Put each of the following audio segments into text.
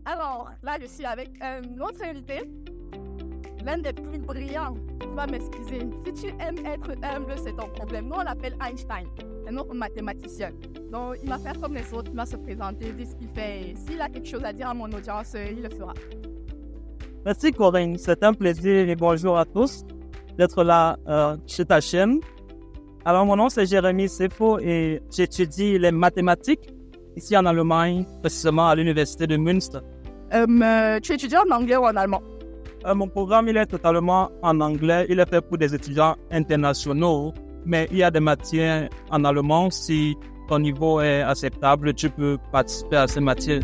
Alors, là, je suis avec un autre invité, l'un des plus brillants. Tu vas m'excuser. Si tu aimes être humble, c'est ton problème. Nous, on l'appelle Einstein, c'est notre mathématicien. Donc, il va faire comme les autres, il va se présenter, dire ce qu'il fait. S'il a quelque chose à dire à mon audience, il le fera. Merci Corinne, c'est un plaisir et bonjour à tous d'être là chez ta chaîne. Alors, mon nom c'est Jérémy Sefo et j'étudie les mathématiques ici en Allemagne, précisément à l'université de Münster. Tu étudies en anglais ou en allemand? Mon programme, il est totalement en anglais. Il est fait pour des étudiants internationaux, mais il y a des matières en allemand. Si ton niveau est acceptable, tu peux participer à ces matières.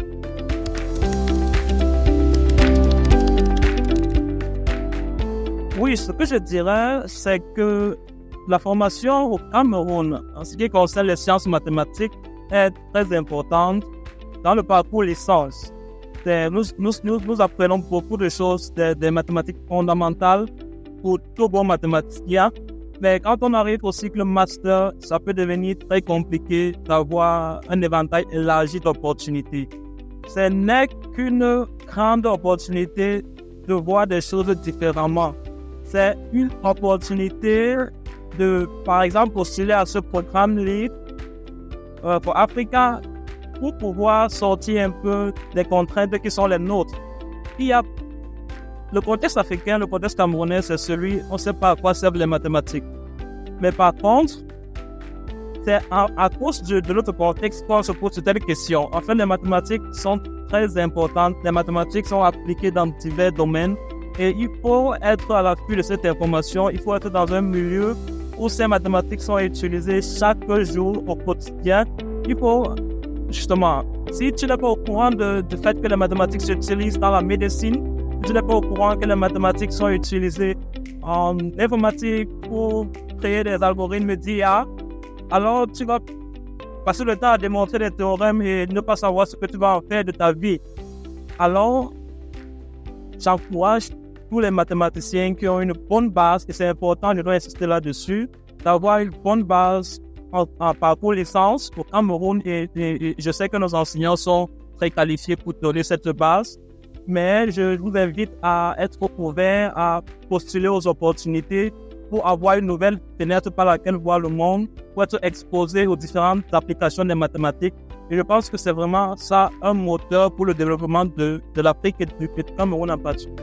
Oui, ce que je dirais, c'est que la formation au Cameroun, en ce qui concerne les sciences mathématiques, est très importante dans le parcours licence. Nous apprenons beaucoup de choses, des mathématiques fondamentales pour tout bon mathématicien. Mais quand on arrive au cycle master, ça peut devenir très compliqué d'avoir un éventail élargi d'opportunités. Ce n'est qu'une grande opportunité de voir des choses différemment. C'est une opportunité de, par exemple, postuler à ce programme LEAD pour Africa pour pouvoir sortir un peu des contraintes qui sont les nôtres. Il y a le contexte africain, le contexte camerounais, c'est celui, on ne sait pas à quoi servent les mathématiques. Mais par contre, c'est à cause de notre contexte qu'on se pose telle question. En fait, les mathématiques sont très importantes. Les mathématiques sont appliquées dans divers domaines. Et il faut être à l'affût de cette information. Il faut être dans un milieu où ces mathématiques sont utilisées chaque jour au quotidien. Il faut, justement, si tu n'es pas au courant du fait que les mathématiques s'utilisent dans la médecine, si tu n'es pas au courant que les mathématiques sont utilisées en informatique pour créer des algorithmes d'IA, alors tu vas passer le temps à démontrer des théorèmes et ne pas savoir ce que tu vas en faire de ta vie. Alors, j'encourage tous les mathématiciens qui ont une bonne base, et c'est important, je dois insister là-dessus, d'avoir une bonne base en parcours licence au Cameroun et je sais que nos enseignants sont très qualifiés pour donner cette base, mais je vous invite à être ouverts à postuler aux opportunités pour avoir une nouvelle fenêtre par laquelle voir le monde, pour être exposé aux différentes applications des mathématiques. Et je pense que c'est vraiment ça un moteur pour le développement de l'Afrique et du Cameroun en particulier.